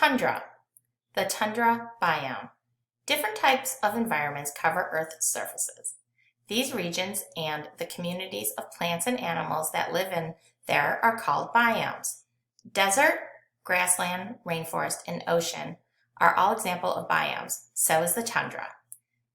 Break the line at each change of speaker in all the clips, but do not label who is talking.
Tundra, the tundra biome. Different types of environments cover Earth's surfaces. These regions and the communities of plants and animals that live in there are called biomes. Desert, grassland, rainforest, and ocean are all examples of biomes. So is the tundra.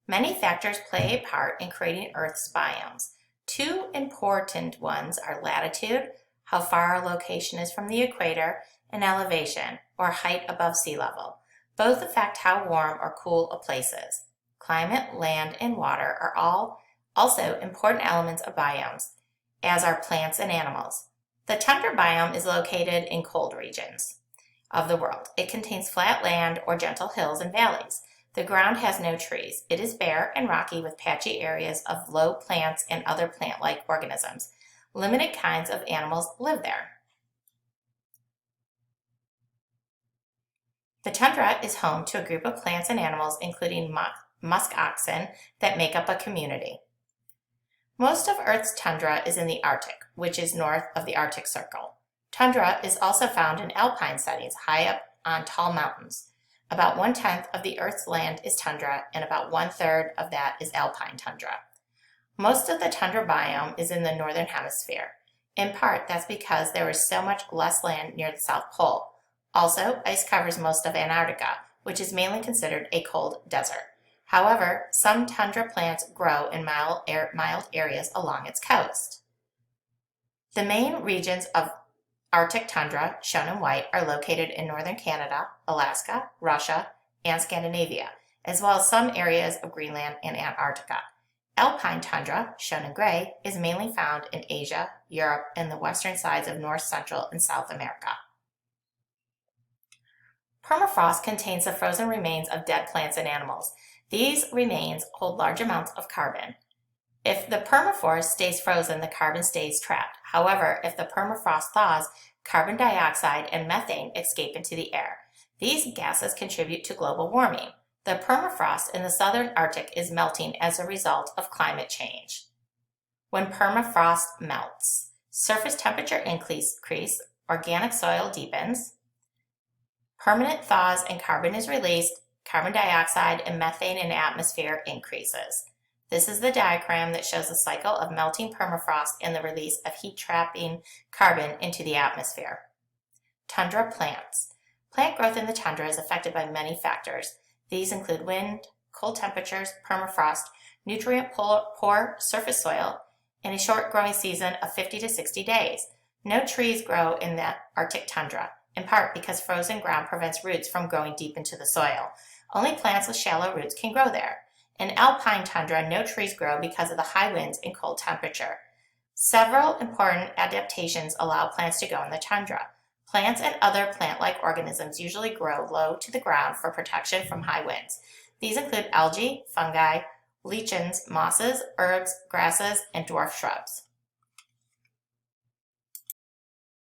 Many factors play a part in creating Earth's biomes. Two important ones are latitude, how far a location is from the equator, and elevation, or height above sea level. Both affect how warm or cool a place is. Climate, land, and water are all also important elements of biomes, as are plants and animals. The tundra biome is located in cold regions of the world. It contains flat land or gentle hills and valleys. The ground has no trees. It is bare and rocky with patchy areas of low plants and other plant-like organisms. Limited kinds of animals live there. The tundra is home to a group of plants and animals, including musk oxen, that make up a community. Most of Earth's tundra is in the Arctic, which is north of the Arctic Circle. Tundra is also found in alpine settings high up on tall mountains. About 1/10 of the Earth's land is tundra, and about 1/3 of that is alpine tundra. Most of the tundra biome is in the northern hemisphere. In part, that's because there is so much less land near the South Pole. Also, ice covers most of Antarctica, which is mainly considered a cold desert. However, some tundra plants grow in mild areas along its coast. The main regions of Arctic tundra, shown in white, are located in northern Canada, Alaska, Russia, and Scandinavia, as well as some areas of Greenland and Antarctica. Alpine tundra, shown in gray, is mainly found in Asia, Europe, and the western sides of North, Central, and South America. Permafrost contains the frozen remains of dead plants and animals. These remains hold large amounts of carbon. If the permafrost stays frozen, the carbon stays trapped. However, if the permafrost thaws, carbon dioxide and methane escape into the air. These gases contribute to global warming. The permafrost in the southern Arctic is melting as a result of climate change. When permafrost melts, surface temperature increases, organic soil deepens, permanent thaws and carbon is released, carbon dioxide and methane in the atmosphere increases. This is the diagram that shows the cycle of melting permafrost and the release of heat-trapping carbon into the atmosphere. Tundra plants. Plant growth in the tundra is affected by many factors. These include wind, cold temperatures, permafrost, nutrient-poor surface soil, and a short growing season of 50 to 60 days. No trees grow in the Arctic tundra, in part because frozen ground prevents roots from growing deep into the soil. Only plants with shallow roots can grow there. In alpine tundra, no trees grow because of the high winds and cold temperature. Several important adaptations allow plants to grow in the tundra. Plants and other plant-like organisms usually grow low to the ground for protection from high winds. These include algae, fungi, lichens, mosses, herbs, grasses, and dwarf shrubs.